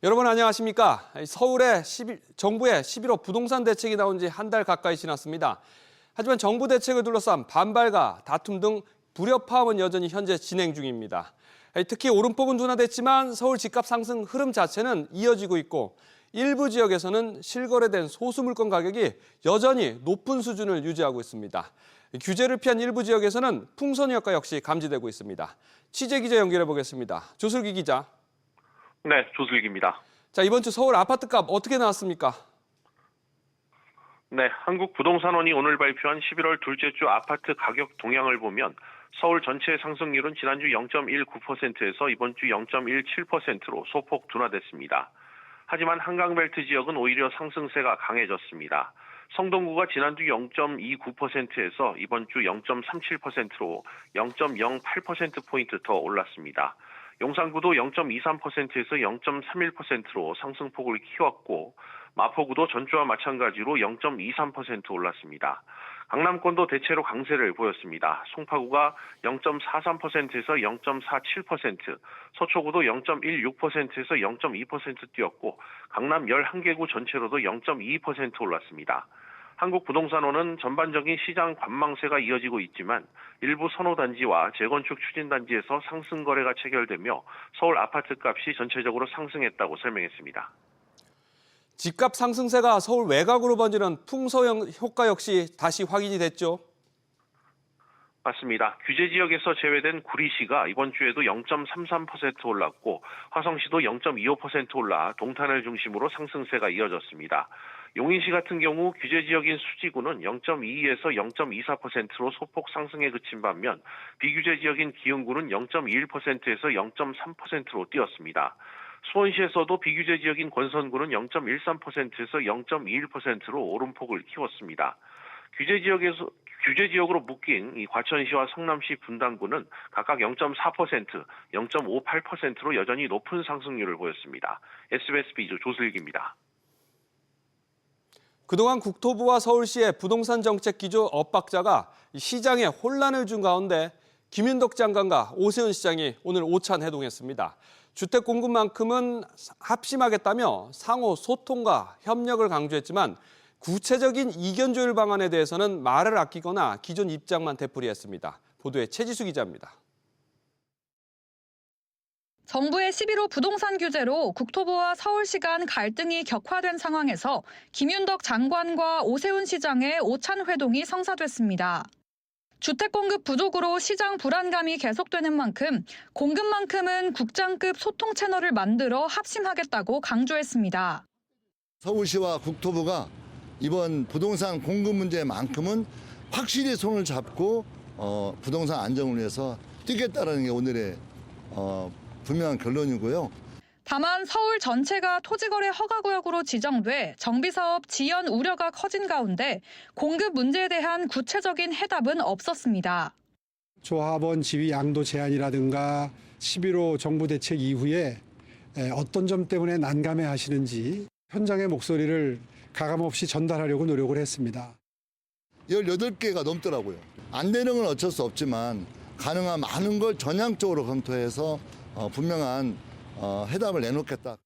여러분 안녕하십니까? 서울의 정부의 11호 부동산 대책이 나온 지 한 달 가까이 지났습니다. 하지만 정부 대책을 둘러싼 반발과 다툼 등 불협화음은 여전히 현재 진행 중입니다. 특히 오름폭은 둔화됐지만 서울 집값 상승 흐름 자체는 이어지고 있고 일부 지역에서는 실거래된 소수 물건 가격이 여전히 높은 수준을 유지하고 있습니다. 규제를 피한 일부 지역에서는 풍선 효과 역시 감지되고 있습니다. 취재 기자 연결해 보겠습니다. 조슬기 기자. 네, 조슬기입니다. 자, 이번 주 서울 아파트값 어떻게 나왔습니까? 네, 한국부동산원이 오늘 발표한 11월 둘째 주 아파트 가격 동향을 보면 서울 전체 상승률은 지난주 0.19%에서 이번 주 0.17%로 소폭 둔화됐습니다. 하지만 한강벨트 지역은 오히려 상승세가 강해졌습니다. 성동구가 지난주 0.29%에서 이번 주 0.37%로 0.08%포인트 더 올랐습니다. 용산구도 0.23%에서 0.31%로 상승폭을 키웠고 마포구도 전주와 마찬가지로 0.23% 올랐습니다. 강남권도 대체로 강세를 보였습니다. 송파구가 0.43%에서 0.47%, 서초구도 0.16%에서 0.2% 뛰었고 강남 11개구 전체로도 0.2% 올랐습니다. 한국부동산원은 전반적인 시장 관망세가 이어지고 있지만 일부 선호단지와 재건축 추진단지에서 상승 거래가 체결되며 서울 아파트값이 전체적으로 상승했다고 설명했습니다. 집값 상승세가 서울 외곽으로 번지는 풍선 효과 역시 다시 확인이 됐죠. 맞습니다. 규제 지역에서 제외된 구리시가 이번 주에도 0.33% 올랐고 화성시도 0.25% 올라 동탄을 중심으로 상승세가 이어졌습니다. 용인시 같은 경우 규제 지역인 수지구는 0.22에서 0.24%로 소폭 상승에 그친 반면 비규제 지역인 기흥구는 0.21%에서 0.3%로 뛰었습니다. 수원시에서도 비규제 지역인 권선구는 0.13%에서 0.21%로 오름폭을 키웠습니다. 규제 지역으로 묶인 이 과천시와 성남시 분당구는 각각 0.4%, 0.58%로 여전히 높은 상승률을 보였습니다. SBS 비주 조슬기입니다. 그동안 국토부와 서울시의 부동산 정책 기조 엇박자가 시장에 혼란을 준 가운데 김윤덕 장관과 오세훈 시장이 오늘 오찬 회동했습니다. 주택 공급만큼은 합심하겠다며 상호 소통과 협력을 강조했지만 구체적인 이견 조율 방안에 대해서는 말을 아끼거나 기존 입장만 되풀이했습니다. 보도에 최지수 기자입니다. 정부의 11호 부동산 규제로 국토부와 서울시 간 갈등이 격화된 상황에서 김윤덕 장관과 오세훈 시장의 오찬 회동이 성사됐습니다. 주택 공급 부족으로 시장 불안감이 계속되는 만큼 공급만큼은 국장급 소통 채널을 만들어 합심하겠다고 강조했습니다. 서울시와 국토부가 이번 부동산 공급 문제만큼은 확실히 손을 잡고 부동산 안정을 위해서 뛰겠다는 게 오늘의 분명한 결론이고요. 다만 서울 전체가 토지거래 허가구역으로 지정돼 정비사업 지연 우려가 커진 가운데 공급 문제에 대한 구체적인 해답은 없었습니다. 조합원 지위 양도 제한이라든가 11호 정부 대책 이후에 어떤 점 때문에 난감해 하시는지 현장의 목소리를 가감없이 전달하려고 노력을 했습니다. 18개가 넘더라고요. 안 되는 건 어쩔 수 없지만 가능한 많은 걸 전향적으로 검토해서 분명한 해답을 내놓겠다.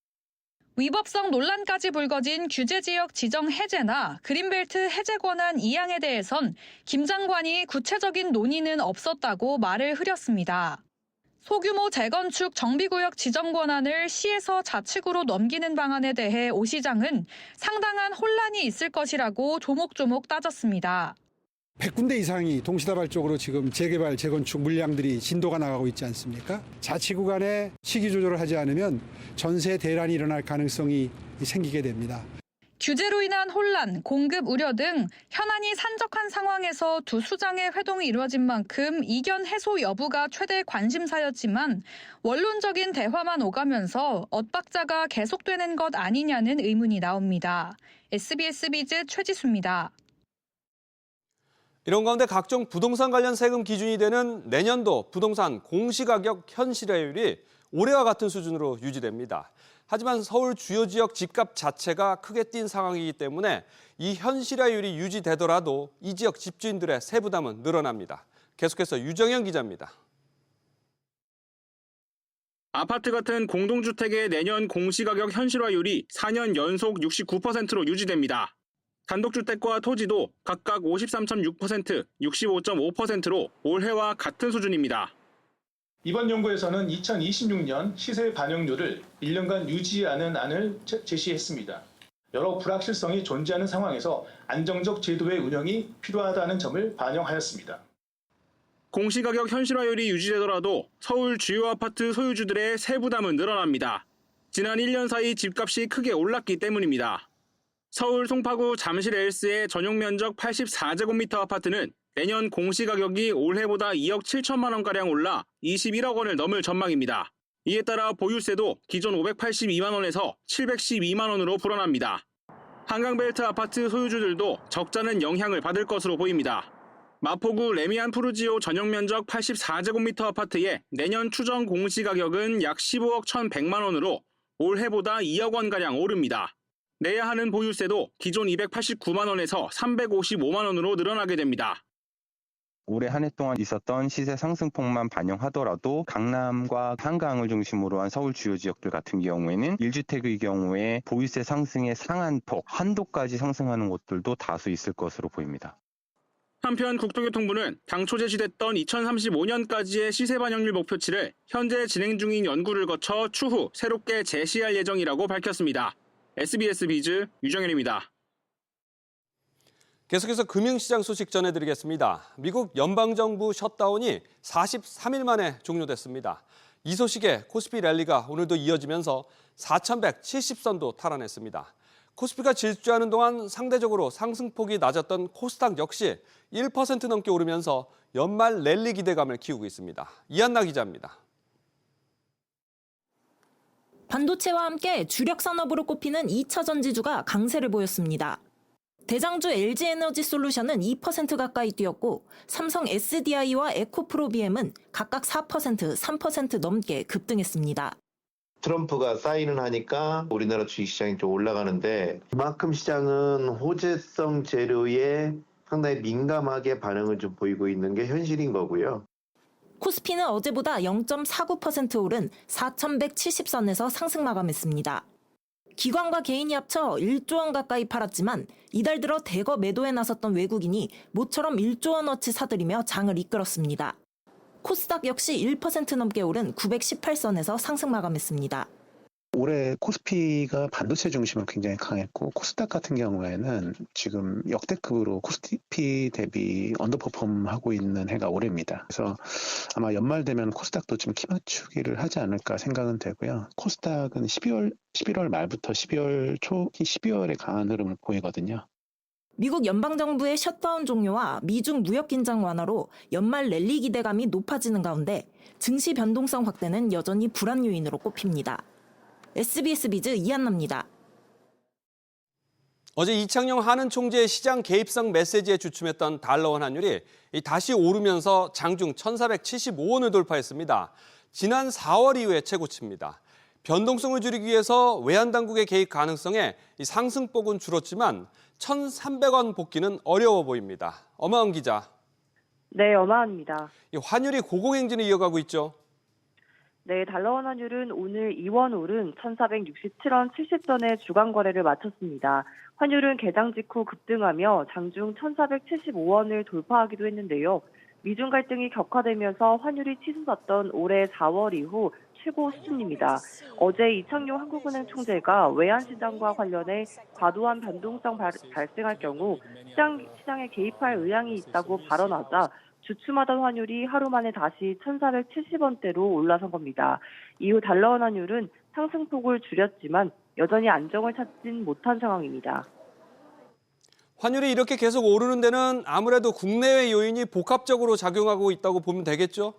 위법성 논란까지 불거진 규제지역 지정 해제나 그린벨트 해제 권한 이양에 대해선 김 장관이 구체적인 논의는 없었다고 말을 흐렸습니다. 소규모 재건축 정비구역 지정 권한을 시에서 자치구로 넘기는 방안에 대해 오 시장은 상당한 혼란이 있을 것이라고 조목조목 따졌습니다. 100군데 이상이 동시다발적으로 지금 재개발, 재건축 물량들이 진도가 나가고 있지 않습니까? 자치구 간에 시기 조절을 하지 않으면 전세 대란이 일어날 가능성이 생기게 됩니다. 규제로 인한 혼란, 공급 우려 등 현안이 산적한 상황에서 두 수장의 회동이 이루어진 만큼 이견 해소 여부가 최대 관심사였지만 원론적인 대화만 오가면서 엇박자가 계속되는 것 아니냐는 의문이 나옵니다. SBS 비즈 최지수입니다. 이런 가운데 각종 부동산 관련 세금 기준이 되는 내년도 부동산 공시가격 현실화율이 올해와 같은 수준으로 유지됩니다. 하지만 서울 주요 지역 집값 자체가 크게 뛴 상황이기 때문에 이 현실화율이 유지되더라도 이 지역 집주인들의 세부담은 늘어납니다. 계속해서 유정현 기자입니다. 아파트 같은 공동주택의 내년 공시가격 현실화율이 4년 연속 69%로 유지됩니다. 단독주택과 토지도 각각 53.6%, 65.5%로 올해와 같은 수준입니다. 이번 연구에서는 2026년 시세 반영률을 1년간 유지하는 안을 제시했습니다. 여러 불확실성이 존재하는 상황에서 안정적 제도의 운영이 필요하다는 점을 반영하였습니다. 공시가격 현실화율이 유지되더라도 서울 주요 아파트 소유주들의 세부담은 늘어납니다. 지난 1년 사이 집값이 크게 올랐기 때문입니다. 서울 송파구 잠실 엘스의 전용 면적 84제곱미터 아파트는 내년 공시가격이 올해보다 2억 7천만 원가량 올라 21억 원을 넘을 전망입니다. 이에 따라 보유세도 기존 582만 원에서 712만 원으로 불어납니다. 한강벨트 아파트 소유주들도 적잖은 영향을 받을 것으로 보입니다. 마포구 레미안 푸르지오 전용 면적 84제곱미터 아파트의 내년 추정 공시가격은 약 15억 1,100만 원으로 올해보다 2억 원가량 오릅니다. 내야 하는 보유세도 기존 289만 원에서 355만 원으로 늘어나게 됩니다. 올해 한 해 동안 있었던 시세 상승폭만 반영하더라도 강남과 한강을 중심으로 한 서울 주요 지역들 같은 경우에는 1주택의 경우에 보유세 상승의 상한폭, 한도까지 상승하는 곳들도 다수 있을 것으로 보입니다. 한편 국토교통부는 당초 제시됐던 2035년까지의 시세 반영률 목표치를 현재 진행 중인 연구를 거쳐 추후 새롭게 제시할 예정이라고 밝혔습니다. SBS 비즈 유정현입니다. 계속해서 금융시장 소식 전해드리겠습니다. 미국 연방정부 셧다운이 43일 만에 종료됐습니다. 이 소식에 코스피 랠리가 오늘도 이어지면서 4,170선도 탈환했습니다. 코스피가 질주하는 동안 상대적으로 상승폭이 낮았던 코스닥 역시 1% 넘게 오르면서 연말 랠리 기대감을 키우고 있습니다. 이한나 기자입니다. 반도체와 함께 주력 산업으로 꼽히는 2차 전지주가 강세를 보였습니다. 대장주 LG에너지솔루션은 2% 가까이 뛰었고 삼성 SDI와 에코프로비엠은 각각 4%, 3% 넘게 급등했습니다. 트럼프가 사인을 하니까 우리나라 주식시장이 좀 올라가는데 그만큼 시장은 호재성 재료에 상당히 민감하게 반응을 좀 보이고 있는 게 현실인 거고요. 코스피는 어제보다 0.49% 오른 4,170선에서 상승 마감했습니다. 기관과 개인이 합쳐 1조 원 가까이 팔았지만 이달 들어 대거 매도에 나섰던 외국인이 모처럼 1조 원어치 사들이며 장을 이끌었습니다. 코스닥 역시 1% 넘게 오른 918선에서 상승 마감했습니다. 올해 코스피가 반도체 중심으로 굉장히 강했고 코스닥 같은 경우에는 지금 역대급으로 코스피 대비 언더퍼폼하고 있는 해가 올해입니다. 그래서 아마 연말 되면 코스닥도 좀 키맞추기를 하지 않을까 생각은 되고요. 코스닥은 11월 말부터 12월 초, 12월에 강한 흐름을 보이거든요. 미국 연방정부의 셧다운 종료와 미중 무역 긴장 완화로 연말 랠리 기대감이 높아지는 가운데 증시 변동성 확대는 여전히 불안 요인으로 꼽힙니다. SBS 비즈 이한나입니다. 어제 이창용 한은 총재의 시장 개입성 메시지에 주춤했던 달러원 환율이 다시 오르면서 장중 1,475원을 돌파했습니다. 지난 4월 이후에 최고치입니다. 변동성을 줄이기 위해서 외환당국의 개입 가능성에 상승폭은 줄었지만 1,300원 복귀는 어려워 보입니다. 엄하은 기자. 네, 엄하은입니다. 환율이 고공행진을 이어가고 있죠. 네, 달러원 환율은 오늘 2원 오른 1,467원 70선의 주간 거래를 마쳤습니다. 환율은 개장 직후 급등하며 장중 1,475원을 돌파하기도 했는데요. 미중 갈등이 격화되면서 환율이 치솟았던 올해 4월 이후 최고 수준입니다. 어제 이창용 한국은행 총재가 외환시장과 관련해 과도한 변동성 발생할 경우 시장에 개입할 의향이 있다고 발언하자 주춤하던 환율이 하루 만에 다시 1,470원대로 올라선 겁니다. 이후 달러원 환율은 상승폭을 줄였지만 여전히 안정을 찾진 못한 상황입니다. 환율이 이렇게 계속 오르는 데는 아무래도 국내외 요인이 복합적으로 작용하고 있다고 보면 되겠죠?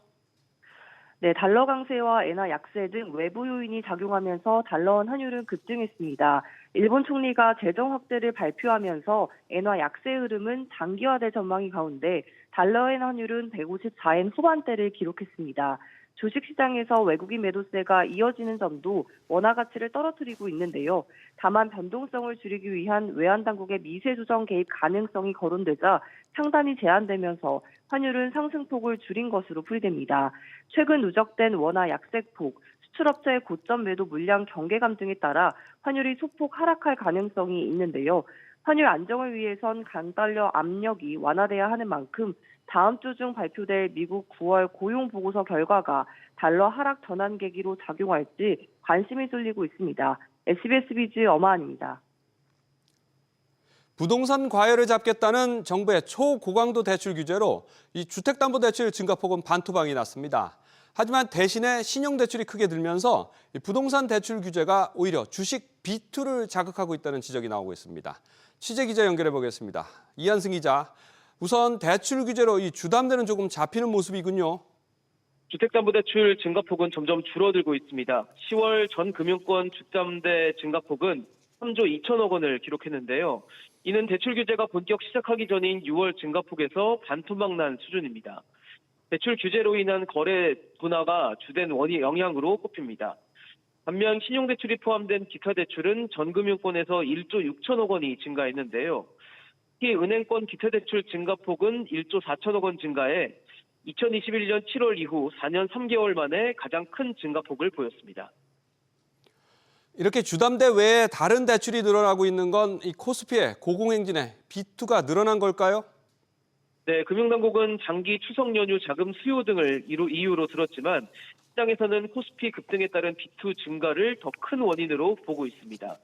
네, 달러 강세와 엔화 약세 등 외부 요인이 작용하면서 달러원 환율은 급등했습니다. 일본 총리가 재정 확대를 발표하면서 엔화 약세 흐름은 장기화될 전망이 가운데 달러엔 환율은 154엔 후반대를 기록했습니다. 주식시장에서 외국인 매도세가 이어지는 점도 원화 가치를 떨어뜨리고 있는데요. 다만 변동성을 줄이기 위한 외환당국의 미세 조정 개입 가능성이 거론되자 상단이 제한되면서 환율은 상승폭을 줄인 것으로 풀이됩니다. 최근 누적된 원화 약세폭, 수출업체의 고점 매도 물량 경계감 등에 따라 환율이 소폭 하락할 가능성이 있는데요. 환율 안정을 위해선 강달러 압력이 완화돼야 하는 만큼 다음 주 중 발표될 미국 9월 고용 보고서 결과가 달러 하락 전환 계기로 작용할지 관심이 쏠리고 있습니다. SBS 비즈 엄하은입니다. 부동산 과열을 잡겠다는 정부의 초고강도 대출 규제로 이 주택담보대출 증가폭은 반토막이 났습니다. 하지만 대신에 신용대출이 크게 들면서 이 부동산 대출 규제가 오히려 주식 B2를 자극하고 있다는 지적이 나오고 있습니다. 취재기자 연결해 보겠습니다. 이한승 기자, 우선 대출 규제로 이 주담대는 조금 잡히는 모습이군요. 주택담보대출 증가폭은 점점 줄어들고 있습니다. 10월 전 금융권 주담대 증가폭은 3조 2천억 원을 기록했는데요. 이는 대출 규제가 본격 시작하기 전인 6월 증가폭에서 반토막 난 수준입니다. 대출 규제로 인한 거래 둔화가 주된 영향으로 꼽힙니다. 반면 신용대출이 포함된 기타 대출은 전 금융권에서 1조 6천억 원이 증가했는데요. 특히 은행권 기타 대출 증가폭은 1조 4천억 원 증가해 2021년 7월 이후 4년 3개월 만에 가장 큰 증가폭을 보였습니다. 이렇게 주담대 외에 다른 대출이 늘어나고 있는 건 이 코스피의 고공행진에 B2가 늘어난 걸까요? 네, 금융당국은 장기 추석 연휴 자금 수요 등을 이유로 들었지만 시장에서는 코스피 급등에 따른 B2 증가를 더 큰 원인으로 보고 있습니다.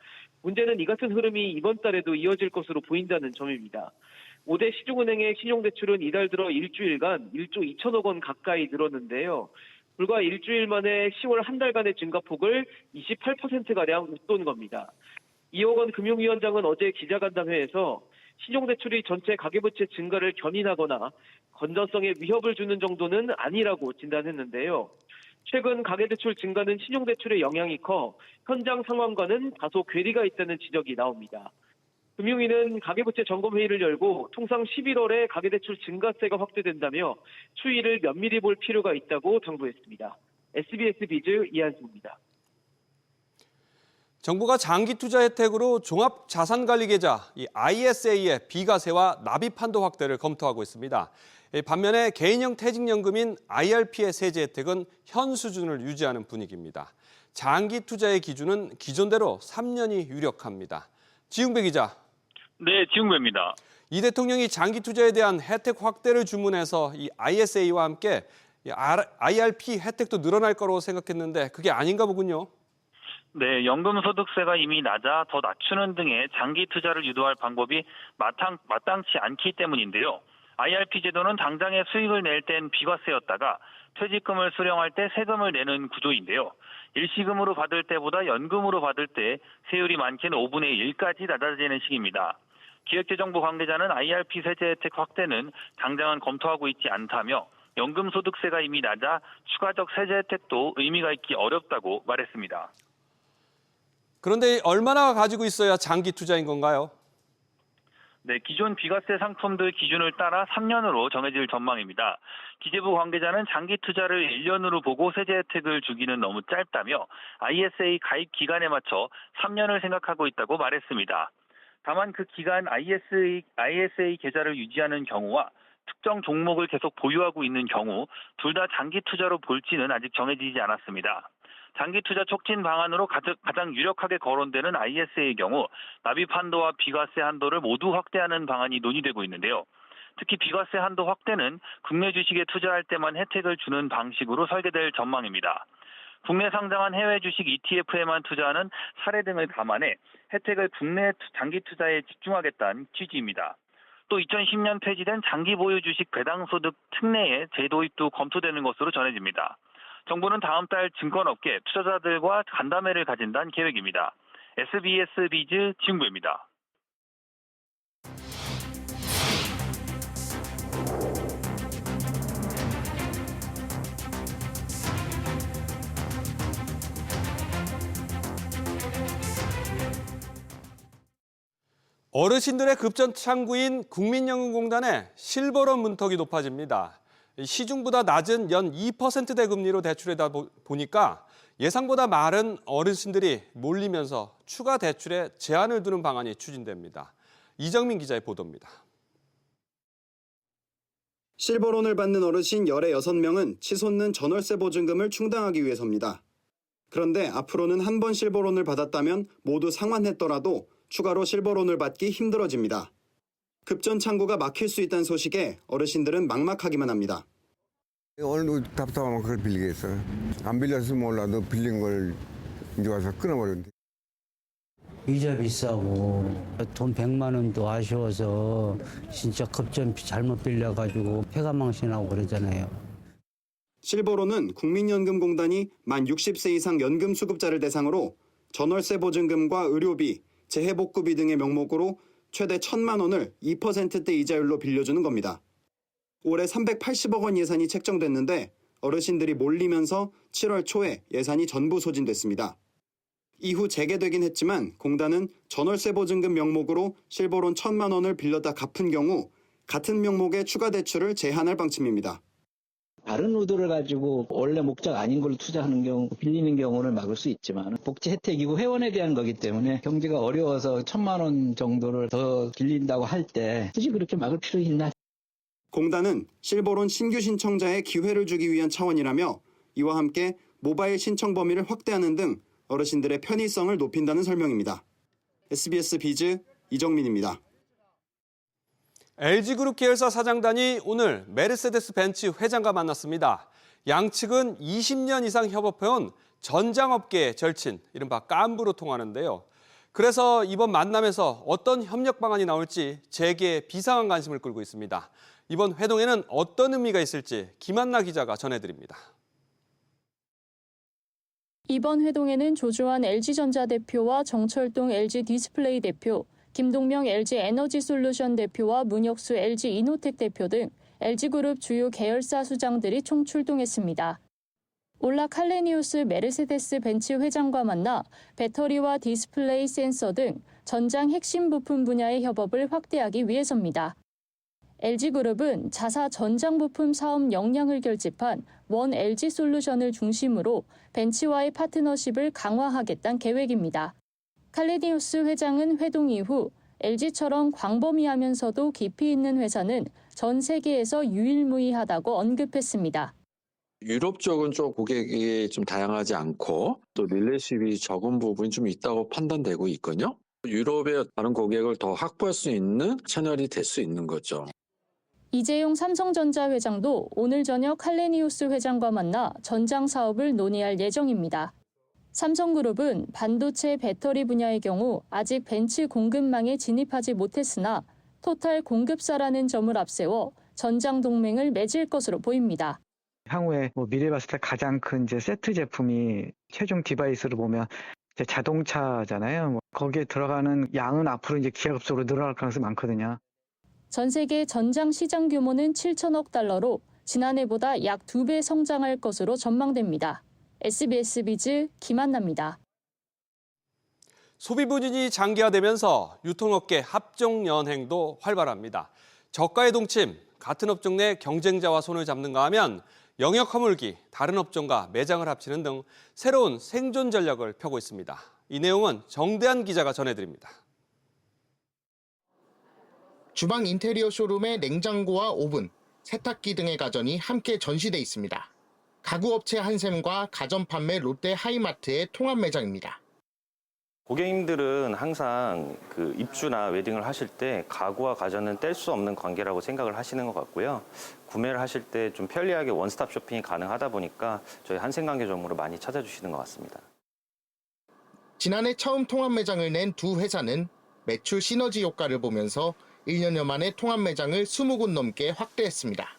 문제는 이 같은 흐름이 이번 달에도 이어질 것으로 보인다는 점입니다. 5대 시중은행의 신용대출은 이달 들어 일주일간 1조 2천억 원 가까이 늘었는데요. 불과 일주일 만에 10월 한 달간의 증가폭을 28%가량 웃돈 겁니다. 이호건 금융위원장은 어제 기자간담회에서 신용대출이 전체 가계부채 증가를 견인하거나 건전성에 위협을 주는 정도는 아니라고 진단했는데요. 최근 가계대출 증가는 신용대출의 영향이 커 현장 상황과는 다소 괴리가 있다는 지적이 나옵니다. 금융위는 가계부채 점검회의를 열고 통상 11월에 가계대출 증가세가 확대된다며 추이를 면밀히 볼 필요가 있다고 당부했습니다. SBS 비즈 이한승입니다. 정부가 장기 투자 혜택으로 종합자산관리계좌 ISA의 비과세와 납입한도 확대를 검토하고 있습니다. 반면에 개인형 퇴직연금인 IRP의 세제 혜택은 현 수준을 유지하는 분위기입니다. 장기 투자의 기준은 기존대로 3년이 유력합니다. 지웅배 기자. 네, 지웅배입니다. 이 대통령이 장기 투자에 대한 혜택 확대를 주문해서 이 ISA와 함께 IRP 혜택도 늘어날 거라고 생각했는데 그게 아닌가 보군요. 네, 연금소득세가 이미 낮아 더 낮추는 등의 장기 투자를 유도할 방법이 마땅치 않기 때문인데요. IRP 제도는 당장의 수익을 낼 땐 비과세였다가 퇴직금을 수령할 때 세금을 내는 구조인데요. 일시금으로 받을 때보다 연금으로 받을 때 세율이 많게는 5분의 1까지 낮아지는 식입니다. 기획재정부 관계자는 IRP 세제 혜택 확대는 당장은 검토하고 있지 않다며 연금소득세가 이미 낮아 추가적 세제 혜택도 의미가 있기 어렵다고 말했습니다. 그런데 얼마나 가지고 있어야 장기 투자인 건가요? 네, 기존 비과세 상품들 기준을 따라 3년으로 정해질 전망입니다. 기재부 관계자는 장기 투자를 1년으로 보고 세제 혜택을 주기는 너무 짧다며 ISA 가입 기간에 맞춰 3년을 생각하고 있다고 말했습니다. 다만 그 기간 ISA 계좌를 유지하는 경우와 특정 종목을 계속 보유하고 있는 경우 둘 다 장기 투자로 볼지는 아직 정해지지 않았습니다. 장기 투자 촉진 방안으로 가장 유력하게 거론되는 ISA의 경우 납입 한도와 비과세 한도를 모두 확대하는 방안이 논의되고 있는데요. 특히 비과세 한도 확대는 국내 주식에 투자할 때만 혜택을 주는 방식으로 설계될 전망입니다. 국내 상장한 해외 주식 ETF에만 투자하는 사례 등을 감안해 혜택을 국내 장기 투자에 집중하겠다는 취지입니다. 또 2010년 폐지된 장기 보유 주식 배당소득 특례의 재도입도 검토되는 것으로 전해집니다. 정부는 다음 달 증권업계 투자자들과 간담회를 가진다는 계획입니다. SBS 비즈 지웅부입니다. 어르신들의 급전창구인 국민연금공단의 실버론 문턱이 높아집니다. 시중보다 낮은 연 2%대 금리로 대출하다 보니까 예상보다 많은 어르신들이 몰리면서 추가 대출에 제한을 두는 방안이 추진됩니다. 이정민 기자의 보도입니다. 실버론을 받는 어르신 16명은 치솟는 전월세 보증금을 충당하기 위해서입니다. 그런데 앞으로는 한 번 실버론을 받았다면 모두 상환했더라도 추가로 실버론을 받기 힘들어집니다. 급전 창구가 막힐 수 있다는 소식에 어르신들은 막막하기만 합니다. 오늘 답답하면 그걸 빌리겠어. 안 빌렸으면 몰라도 빌린 걸 이제 와서 끊어버렸는데. 이자 비싸고 돈 100만 원도 아쉬워서 진짜 급전 잘못 빌려가지고 폐가망신하고 그러잖아요. 실버론은 국민연금공단이 만 60세 이상 연금 수급자를 대상으로 전월세 보증금과 의료비, 재해복구비 등의 명목으로 최대 1,000만 원을 2%대 이자율로 빌려주는 겁니다. 올해 380억 원 예산이 책정됐는데 어르신들이 몰리면서 7월 초에 예산이 전부 소진됐습니다. 이후 재개되긴 했지만 공단은 전월세 보증금 명목으로 실버론 1,000만 원을 빌렸다 갚은 경우 같은 명목의 추가 대출을 제한할 방침입니다. 다른 의도를 가지고 원래 목적 아닌 걸 투자하는 경우, 빌리는 경우를 막을 수 있지만 복지 혜택이고 회원에 대한 거기 때문에 경제가 어려워서 1,000만 원 정도를 더 빌린다고 할 때 굳이 그렇게 막을 필요 있나? 공단은 실버론 신규 신청자의 기회를 주기 위한 차원이라며 이와 함께 모바일 신청 범위를 확대하는 등 어르신들의 편의성을 높인다는 설명입니다. SBS 비즈 이정민입니다. LG그룹 계열사 사장단이 오늘 메르세데스 벤츠 회장과 만났습니다. 양측은 20년 이상 협업해온 전장업계의 절친, 이른바 깐부로 통하는데요. 그래서 이번 만남에서 어떤 협력 방안이 나올지 재계에 비상한 관심을 끌고 있습니다. 이번 회동에는 어떤 의미가 있을지 김한나 기자가 전해드립니다. 이번 회동에는 조주환 LG전자 대표와 정철동 LG디스플레이 대표, 김동명 LG에너지솔루션 대표와 문혁수 LG이노텍 대표 등 LG그룹 주요 계열사 수장들이 총 출동했습니다. 올라 칼레니우스 메르세데스 벤츠 회장과 만나 배터리와 디스플레이 센서 등 전장 핵심 부품 분야의 협업을 확대하기 위해서입니다. LG그룹은 자사 전장 부품 사업 역량을 결집한 원 LG솔루션을 중심으로 벤츠와의 파트너십을 강화하겠다는 계획입니다. 칼레니우스 회장은 회동 이후 LG처럼 광범위하면서도 깊이 있는 회사는 전 세계에서 유일무이하다고 언급했습니다. 유럽 쪽은 좀 고객이 좀 다양하지 않고 또 릴레이십이 적은 부분이 좀 있다고 판단되고 있거든요. 유럽의 다른 고객을 더 확보할 수 있는 채널이 될 수 있는 거죠. 이재용 삼성전자 회장도 오늘 저녁 칼레니우스 회장과 만나 전장 사업을 논의할 예정입니다. 삼성그룹은 반도체 배터리 분야의 경우 아직 벤츠 공급망에 진입하지 못했으나 토탈 공급사라는 점을 앞세워 전장 동맹을 맺을 것으로 보입니다. 향후에 미래 봤을 때 가장 큰 이제 세트 제품이 최종 디바이스로 보면 이제 자동차잖아요. 거기에 들어가는 양은 앞으로 이제 기하급수로 늘어날 가능성이 많거든요. 전 세계 전장 시장 규모는 7천억 달러로 지난해보다 약 2배 성장할 것으로 전망됩니다. SBS 비즈 김한나입니다. 소비 부진이 장기화되면서 유통업계 합종 연행도 활발합니다. 저가의 동침, 같은 업종 내 경쟁자와 손을 잡는가 하면 영역 허물기, 다른 업종과 매장을 합치는 등 새로운 생존 전략을 펴고 있습니다. 이 내용은 정대한 기자가 전해드립니다. 주방 인테리어 쇼룸의 냉장고와 오븐, 세탁기 등의 가전이 함께 전시돼 있습니다. 가구업체 한샘과 가전 판매 롯데 하이마트의 통합 매장입니다. 고객님들은 항상 그 입주나 웨딩을 하실 때 가구와 가전은 뗄 수 없는 관계라고 생각을 하시는 것 같고요. 구매를 하실 때 좀 편리하게 원스톱 쇼핑이 가능하다 보니까 저희 한샘관계점으로 많이 찾아주시는 것 같습니다. 지난해 처음 통합 매장을 낸 두 회사는 매출 시너지 효과를 보면서 1년여 만에 통합 매장을 20곳 넘게 확대했습니다.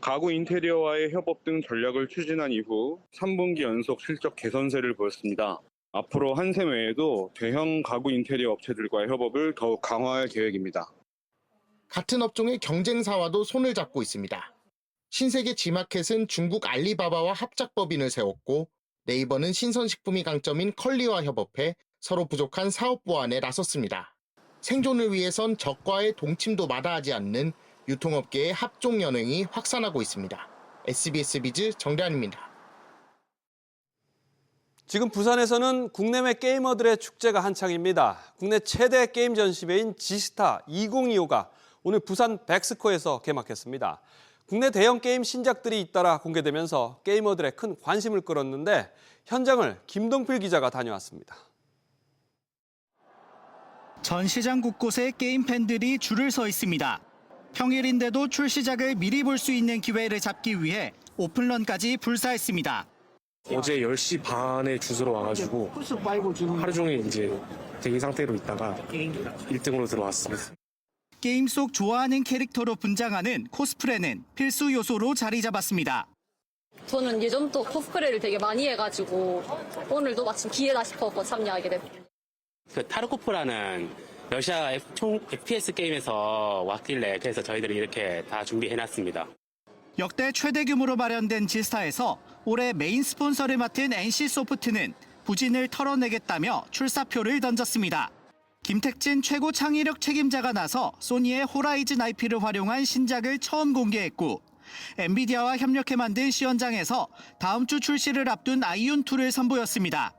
가구 인테리어와의 협업 등 전략을 추진한 이후 3분기 연속 실적 개선세를 보였습니다. 앞으로 한샘 외에도 대형 가구 인테리어 업체들과의 협업을 더욱 강화할 계획입니다. 같은 업종의 경쟁사와도 손을 잡고 있습니다. 신세계 지마켓은 중국 알리바바와 합작법인을 세웠고 네이버는 신선식품이 강점인 컬리와 협업해 서로 부족한 사업 보완에 나섰습니다. 생존을 위해선 적과의 동침도 마다하지 않는 유통업계의 합종 연행이 확산하고 있습니다. SBS 비즈 정대한입니다. 지금 부산에서는 국내외 게이머들의 축제가 한창입니다. 국내 최대 게임 전시회인 지스타 2025가 오늘 부산 백스코에서 개막했습니다. 국내 대형 게임 신작들이 잇따라 공개되면서 게이머들의 큰 관심을 끌었는데 현장을 김동필 기자가 다녀왔습니다. 전 시장 곳곳에 게임 팬들이 줄을 서 있습니다. 평일인데도 출시작을 미리 볼 수 있는 기회를 잡기 위해 오픈런까지 불사했습니다. 어제 10시 반에 주소로 와가지고 하루 종일 이제 대기 상태로 있다가 1등으로 들어왔습니다. 게임 속 좋아하는 캐릭터로 분장하는 코스프레는 필수 요소로 자리 잡았습니다. 저는 예전부터 코스프레를 되게 많이 해가지고 오늘도 마침 기회다 싶어서 참여하게 됐어요. 그 타르코프라는 러시아 FPS 게임에서 왔길래 그래서 저희들이 이렇게 다 준비해놨습니다. 역대 최대 규모로 마련된 지스타에서 올해 메인 스폰서를 맡은 NC소프트는 부진을 털어내겠다며 출사표를 던졌습니다. 김택진 최고 창의력 책임자가 나서 소니의 호라이즌 IP를 활용한 신작을 처음 공개했고 엔비디아와 협력해 만든 시연장에서 다음 주 출시를 앞둔 아이온2를 선보였습니다.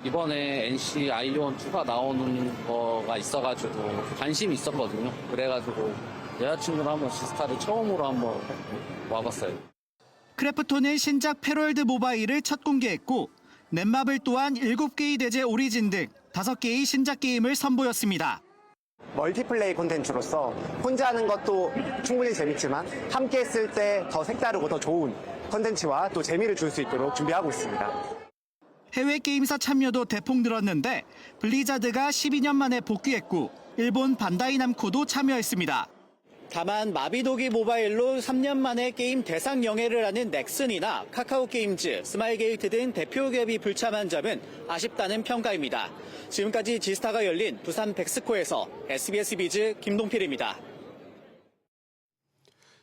이번에 NC 아이온2가 나오는 거가 있어가지고 관심이 있었거든요. 그래가지고 여자친구랑 한번 지스타를 처음으로 한번 와봤어요. 크래프톤은 신작 패럴드 모바일을 첫 공개했고 넷마블 또한 7개의 대제 오리진 등 5개의 신작 게임을 선보였습니다. 멀티플레이 콘텐츠로서 혼자 하는 것도 충분히 재밌지만 함께 했을 때 더 색다르고 더 좋은 콘텐츠와 또 재미를 줄 수 있도록 준비하고 있습니다. 해외 게임사 참여도 대폭 늘었는데 블리자드가 12년 만에 복귀했고 일본 반다이 남코도 참여했습니다. 다만 마비노기 모바일로 3년 만에 게임 대상 영예를 하는 넥슨이나 카카오게임즈, 스마일게이트 등 대표 기업이 불참한 점은 아쉽다는 평가입니다. 지금까지 지스타가 열린 부산 백스코에서 SBS 비즈 김동필입니다.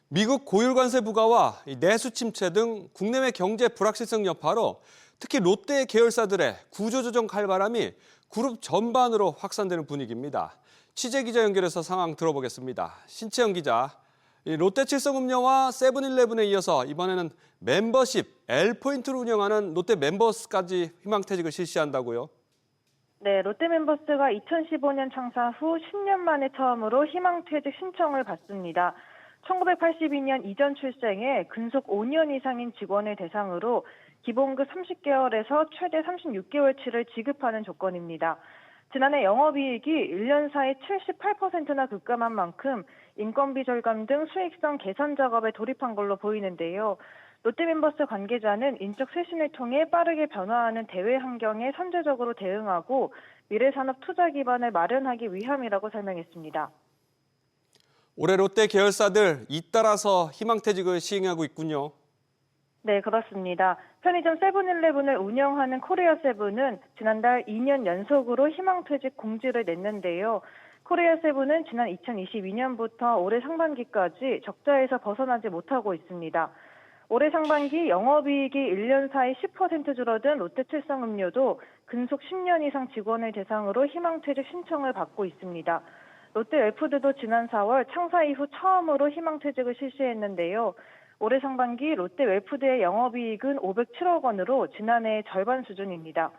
미국 고율 관세 부과와 내수 침체 등 국내외 경제 불확실성 여파로 특히 롯데 계열사들의 구조조정 칼바람이 그룹 전반으로 확산되는 분위기입니다. 취재 기자 연결해서 상황 들어보겠습니다. 신채영 기자, 롯데칠성음료와 세븐일레븐에 이어서 이번에는 멤버십 L포인트를 운영하는 롯데 멤버스까지 희망퇴직을 실시한다고요? 네, 롯데 멤버스가 2015년 창사 후 10년 만에 처음으로 희망퇴직 신청을 받습니다. 1982년 이전 출생에 근속 5년 이상인 직원을 대상으로 기본급 30개월에서 최대 36개월치를 지급하는 조건입니다. 지난해 영업이익이 1년 사이 78%나 급감한 만큼 인건비 절감 등 수익성 개선 작업에 돌입한 걸로 보이는데요. 롯데멤버스 관계자는 인적 쇄신을 통해 빠르게 변화하는 대외 환경에 선제적으로 대응하고 미래산업 투자 기반을 마련하기 위함이라고 설명했습니다. 올해 롯데 계열사들 잇따라서 희망퇴직을 시행하고 있군요. 네, 그렇습니다. 편의점 세븐일레븐을 운영하는 코리아세븐은 지난달 2년 연속으로 희망퇴직 공지를 냈는데요. 코리아세븐은 지난 2022년부터 올해 상반기까지 적자에서 벗어나지 못하고 있습니다. 올해 상반기 영업이익이 1년 사이 10% 줄어든 롯데칠성음료도 근속 10년 이상 직원을 대상으로 희망퇴직 신청을 받고 있습니다. 롯데웰푸드도 지난 4월 창사 이후 처음으로 희망퇴직을 실시했는데요. 올해 상반기 롯데웰푸드의 영업이익은 507억 원으로 지난해의 절반 수준입니다.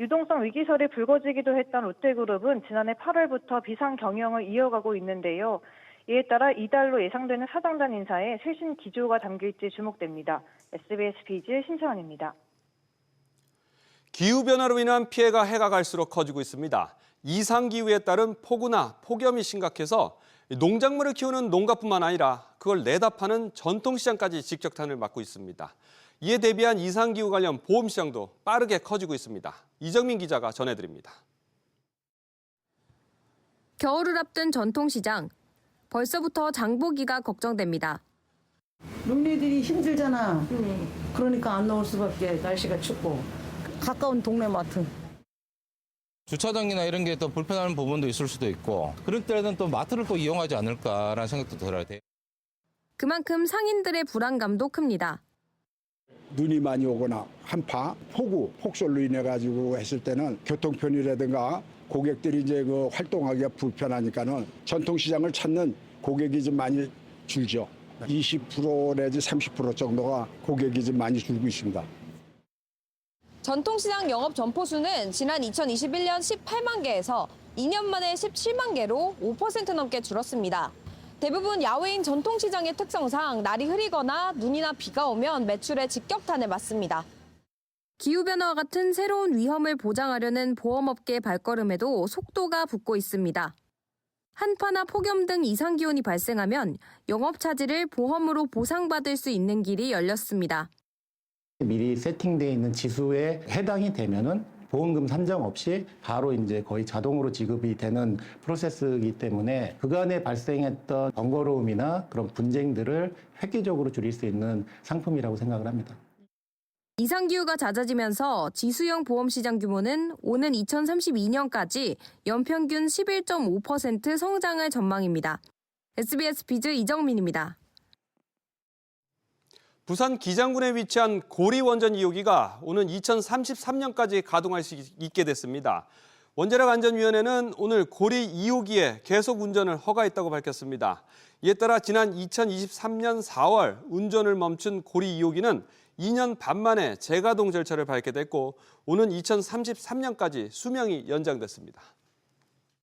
유동성 위기설이 불거지기도 했던 롯데그룹은 지난해 8월부터 비상 경영을 이어가고 있는데요. 이에 따라 이달로 예상되는 사장단 인사에 쇄신 기조가 담길지 주목됩니다. SBS 비즈 신채원입니다. 기후변화로 인한 피해가 해가 갈수록 커지고 있습니다. 이상기후에 따른 폭우나 폭염이 심각해서 농작물을 키우는 농가뿐만 아니라 그걸 내다 파는 전통시장까지 직격탄을 맞고 있습니다. 이에 대비한 이상기후 관련 보험시장도 빠르게 커지고 있습니다. 이정민 기자가 전해드립니다. 겨울을 앞둔 전통시장. 벌써부터 장보기가 걱정됩니다. 농민들이 힘들잖아. 그러니까 안 나올 수밖에. 날씨가 춥고. 가까운 동네 마트. 주차장이나 이런 게 또 불편한 부분도 있을 수도 있고 그럴 때는 또 마트를 또 이용하지 않을까라는 생각도 들어야 돼요. 그만큼 상인들의 불안감도 큽니다. 눈이 많이 오거나 한파, 폭우, 폭설로 인해 가지고 했을 때는 교통편이라든가 고객들이 이제 그 활동하기가 불편하니까는 전통시장을 찾는 고객이 좀 많이 줄죠. 20% 내지 30% 정도가 고객이 좀 많이 줄고 있습니다. 전통시장 영업 점포수는 지난 2021년 18만 개에서 2년 만에 17만 개로 5% 넘게 줄었습니다. 대부분 야외인 전통시장의 특성상 날이 흐리거나 눈이나 비가 오면 매출에 직격탄을 맞습니다. 기후변화와 같은 새로운 위험을 보장하려는 보험업계의 발걸음에도 속도가 붙고 있습니다. 한파나 폭염 등 이상기온이 발생하면 영업차질을 보험으로 보상받을 수 있는 길이 열렸습니다. 미리 세팅되어 있는 지수에 해당이 되면은 보험금 산정 없이 바로 이제 거의 자동으로 지급이 되는 프로세스이기 때문에 그간에 발생했던 번거로움이나 그런 분쟁들을 획기적으로 줄일 수 있는 상품이라고 생각을 합니다. 이상기후가 잦아지면서 지수형 보험 시장 규모는 오는 2032년까지 연평균 11.5% 성장할 전망입니다. SBS 비즈 이정민입니다. 부산 기장군에 위치한 고리 원전 2호기가 오는 2033년까지 가동할 수 있게 됐습니다. 원자력 안전위원회는 오늘 고리 2호기에 계속 운전을 허가했다고 밝혔습니다. 이에 따라 지난 2023년 4월 운전을 멈춘 고리 2호기는 2년 반 만에 재가동 절차를 밟게 됐고 오는 2033년까지 수명이 연장됐습니다.